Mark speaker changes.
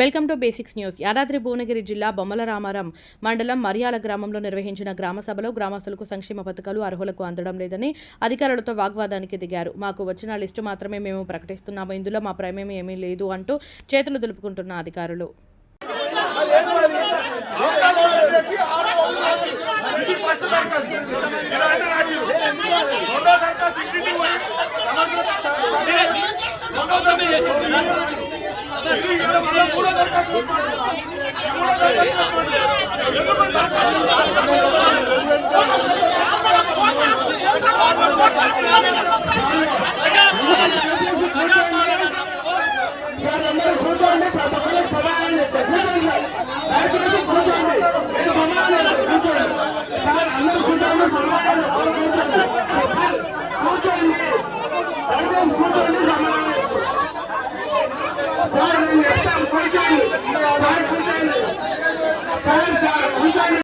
Speaker 1: Welcome to basics news. Yadadri Bhuvanagiri జిల్లా బొమ్మలరామారం మండలం మరియాల గ్రామంలో నిర్వహించిన గ్రామ సభలో గ్రామస్తులకు సంక్షేమ పథకాలు అర్హులకు అందడం లేదని అధికారులతో వాగ్వాదానికి దిగారు. మాకు వచ్చిన లిస్టు మాత్రమే మేము ప్రకటిస్తున్నాము, ఇందులో మా ప్రమేయం ఏమీ లేదు అంటూ చేతులు దులుపుకుంటున్న అధికారులు
Speaker 2: మూడో దరఖాస్తు